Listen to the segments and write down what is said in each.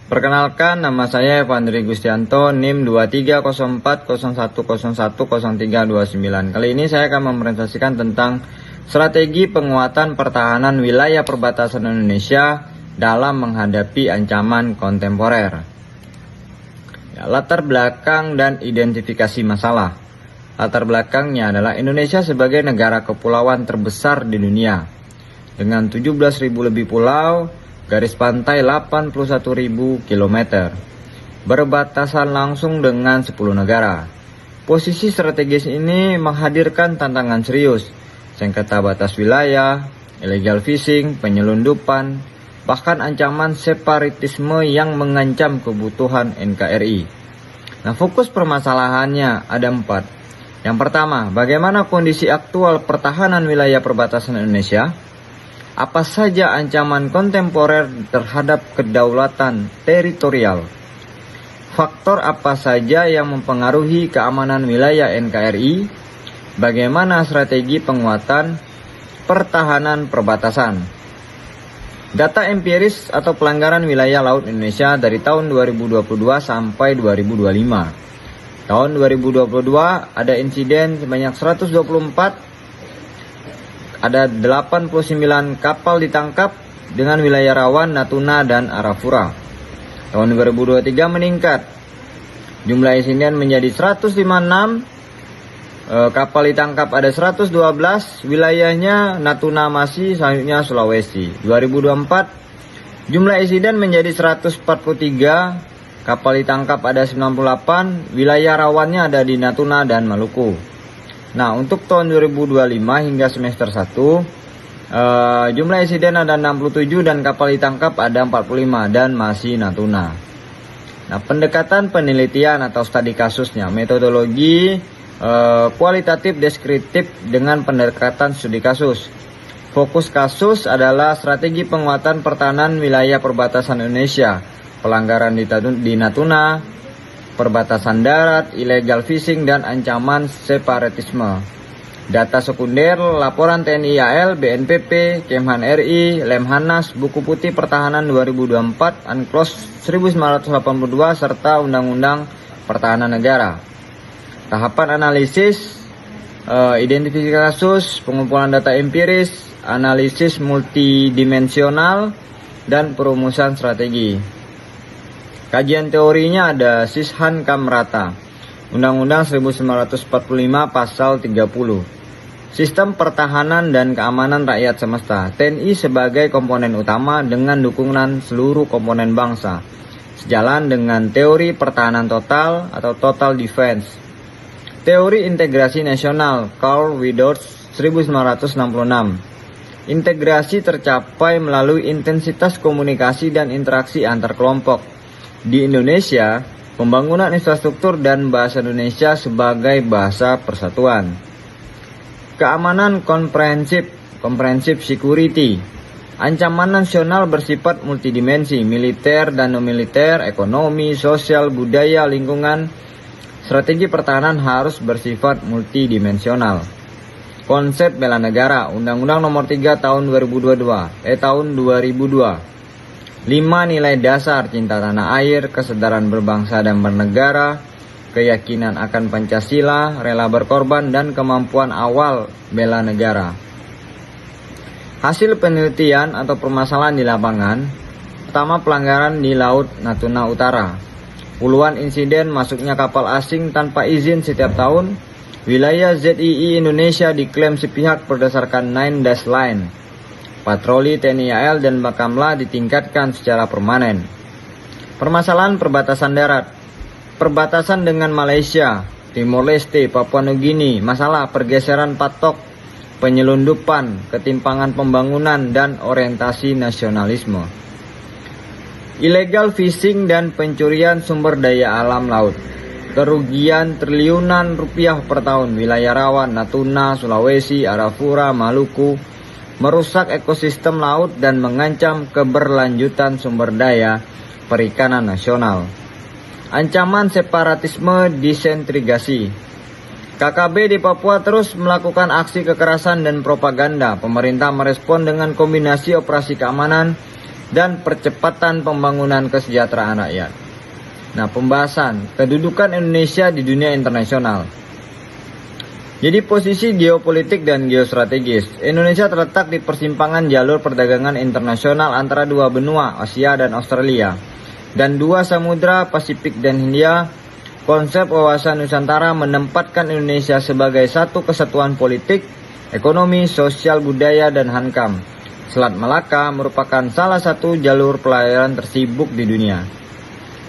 Perkenalkan, nama saya Evandri Gustianto, NIM 230401010329. Kali ini saya akan mempresentasikan tentang strategi penguatan pertahanan wilayah perbatasan Indonesia dalam menghadapi ancaman kontemporer. Latar belakang dan identifikasi masalah. Latar belakangnya adalah Indonesia sebagai negara kepulauan terbesar di dunia. Dengan 17.000 lebih pulau, garis pantai 81.000 km, berbatasan langsung dengan 10 negara. Posisi strategis ini menghadirkan tantangan serius, sengketa batas wilayah, illegal fishing, penyelundupan, bahkan ancaman separatisme yang mengancam kebutuhan NKRI. Nah, fokus permasalahannya ada 4. Yang pertama, bagaimana kondisi aktual pertahanan wilayah perbatasan Indonesia? Apa saja ancaman kontemporer terhadap kedaulatan teritorial? Faktor apa saja yang mempengaruhi keamanan wilayah NKRI? Bagaimana strategi penguatan pertahanan perbatasan? Data empiris atau pelanggaran wilayah laut Indonesia dari tahun 2022 sampai 2025. Tahun 2022 ada insiden sebanyak 124, ada 89 kapal ditangkap dengan wilayah rawan Natuna dan Arafura. Tahun 2023 meningkat, jumlah insiden menjadi 156, kapal ditangkap ada 112, wilayahnya Natuna masih, selanjutnya Sulawesi. 2024 jumlah insiden menjadi 143, kapal ditangkap ada 98, wilayah rawannya ada di Natuna dan Maluku. Nah, untuk tahun 2025 hingga semester 1, jumlah insiden ada 67 dan kapal ditangkap ada 45 dan masih Natuna. Nah, pendekatan penelitian atau studi kasusnya, metodologi kualitatif deskriptif dengan pendekatan studi kasus. Fokus kasus adalah strategi penguatan pertahanan wilayah perbatasan Indonesia, pelanggaran di Natuna, perbatasan darat, illegal fishing, dan ancaman separatisme. Data sekunder, laporan TNI AL, BNPB, Kemhan RI, Lemhanas, Buku Putih Pertahanan 2024, Unclos 1982, serta Undang-Undang Pertahanan Negara. Tahapan analisis, identifikasi kasus, pengumpulan data empiris, analisis multidimensional, dan perumusan strategi. Kajian teorinya ada Sishan Kamrata, Undang-Undang 1945 Pasal 30. Sistem pertahanan dan keamanan rakyat semesta. TNI sebagai komponen utama dengan dukungan seluruh komponen bangsa. Sejalan dengan teori pertahanan total atau total defense. Teori integrasi nasional Carl Widorf 1966. Integrasi tercapai melalui intensitas komunikasi dan interaksi antar kelompok. Di Indonesia, pembangunan infrastruktur dan bahasa Indonesia sebagai bahasa persatuan. Keamanan comprehensive security. Ancaman nasional bersifat multidimensi, militer dan non-militer, ekonomi, sosial, budaya, lingkungan. Strategi pertahanan harus bersifat multidimensional. Konsep bela negara, Undang-Undang Nomor 3 Tahun 2002. 5 nilai dasar: cinta tanah air, kesadaran berbangsa dan bernegara, keyakinan akan Pancasila, rela berkorban, dan kemampuan awal bela negara. Hasil penelitian atau permasalahan di lapangan. Pertama, pelanggaran di Laut Natuna Utara. Puluhan insiden masuknya kapal asing tanpa izin setiap tahun. Wilayah ZII Indonesia diklaim sepihak berdasarkan 9 Dash Line. Patroli TNI AL dan Bakamla ditingkatkan secara permanen. Permasalahan perbatasan darat. Perbatasan dengan Malaysia, Timor Leste, Papua Nugini, masalah pergeseran patok, penyelundupan, ketimpangan pembangunan, dan orientasi nasionalisme. Illegal fishing dan pencurian sumber daya alam laut. Kerugian triliunan rupiah per tahun, wilayah rawan Natuna, Sulawesi, Arafura, Maluku, merusak ekosistem laut dan mengancam keberlanjutan sumber daya perikanan nasional. Ancaman separatisme disentrigasi. KKB di Papua terus melakukan aksi kekerasan dan propaganda. Pemerintah merespon dengan kombinasi operasi keamanan, dan percepatan pembangunan kesejahteraan rakyat. Nah, pembahasan kedudukan Indonesia di dunia internasional. Jadi posisi geopolitik dan geostrategis. Indonesia terletak di persimpangan jalur perdagangan internasional antara dua benua, Asia dan Australia, dan dua samudra, Pasifik dan Hindia. Konsep wawasan Nusantara menempatkan Indonesia sebagai satu kesatuan politik, ekonomi, sosial, budaya, dan hankam. Selat Malaka merupakan salah satu jalur pelayaran tersibuk di dunia.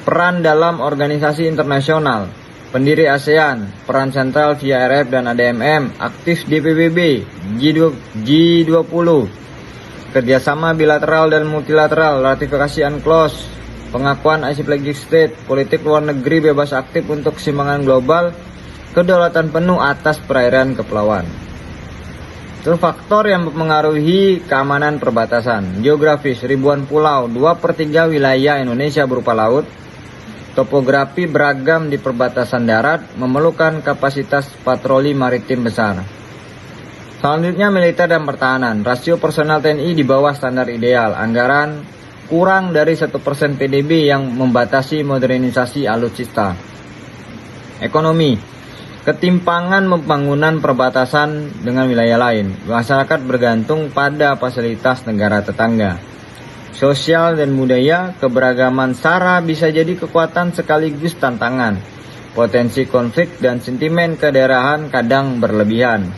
Peran dalam organisasi internasional. Pendiri ASEAN, peran sentral via RF dan ADMM, aktif di PBB, G20, kerjasama bilateral dan multilateral, ratifikasi UNCLOS, pengakuan Islamic State, politik luar negeri bebas aktif untuk keseimbangan global, kedaulatan penuh atas perairan kepulauan. Itu faktor yang mempengaruhi keamanan perbatasan. Geografis, ribuan pulau, 2/3 wilayah Indonesia berupa laut. Topografi beragam di perbatasan darat, memerlukan kapasitas patroli maritim besar. Selanjutnya militer dan pertahanan. Rasio personel TNI di bawah standar ideal. Anggaran kurang dari 1% PDB yang membatasi modernisasi alutsista. Ekonomi. Ketimpangan pembangunan perbatasan dengan wilayah lain. Masyarakat bergantung pada fasilitas negara tetangga. Sosial dan budaya, keberagaman SARA bisa jadi kekuatan sekaligus tantangan. Potensi konflik dan sentimen kedaerahan kadang berlebihan.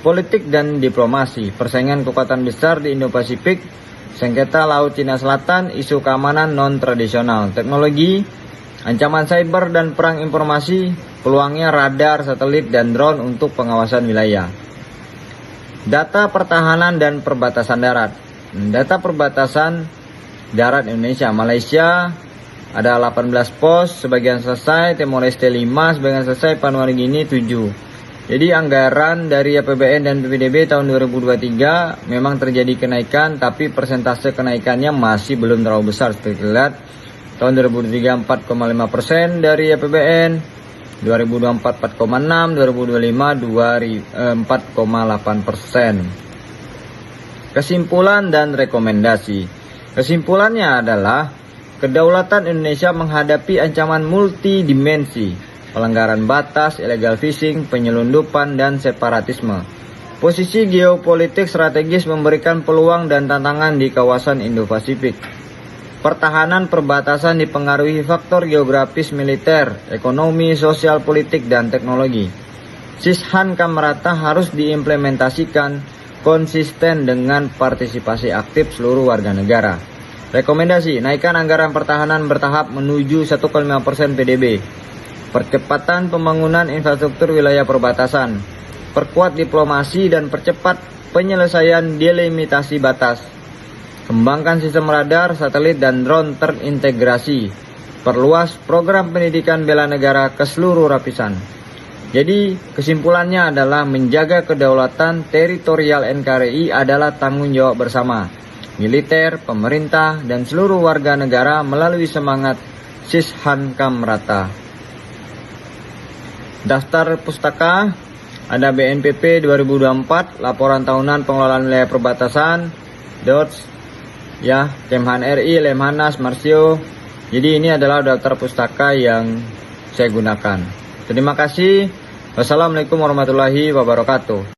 Politik dan diplomasi, persaingan kekuatan besar di Indo-Pasifik, sengketa Laut Cina Selatan, isu keamanan non-tradisional, teknologi, ancaman cyber dan perang informasi, peluangnya radar, satelit, dan drone untuk pengawasan wilayah. Data pertahanan dan perbatasan darat. Data perbatasan darat Indonesia, Malaysia ada 18 pos, sebagian selesai, Timor Leste 5, sebagian selesai, Papua New Guinea 7. Jadi anggaran dari APBN dan PPDB tahun 2023 memang terjadi kenaikan, tapi persentase kenaikannya masih belum terlalu besar. Seperti lihat, tahun 2023 4,5% dari APBN, 2024 4,6, 2025 4,8%. Kesimpulan dan rekomendasi. Kesimpulannya adalah kedaulatan Indonesia menghadapi ancaman multidimensi, pelanggaran batas, illegal fishing, penyelundupan, dan separatisme. Posisi geopolitik strategis memberikan peluang dan tantangan di kawasan Indo-Pasifik. Pertahanan perbatasan dipengaruhi faktor geografis, militer, ekonomi, sosial, politik, dan teknologi. Sishankam merata harus diimplementasikan konsisten dengan partisipasi aktif seluruh warga negara. Rekomendasi, naikkan anggaran pertahanan bertahap menuju 1,5% PDB. Percepatan pembangunan infrastruktur wilayah perbatasan. Perkuat diplomasi dan percepat penyelesaian delimitasi batas. Kembangkan sistem radar, satelit, dan drone terintegrasi. Perluas program pendidikan bela negara ke seluruh lapisan. Jadi kesimpulannya adalah menjaga kedaulatan teritorial NKRI adalah tanggung jawab bersama militer, pemerintah, dan seluruh warga negara melalui semangat Sishankam merata. Daftar pustaka ada BNPB 2024, laporan tahunan pengelolaan wilayah perbatasan, DOTS, ya, Kemhan RI, Lemhanas, Marsio. Jadi ini adalah daftar pustaka yang saya gunakan. Terima kasih. Wassalamualaikum warahmatullahi wabarakatuh.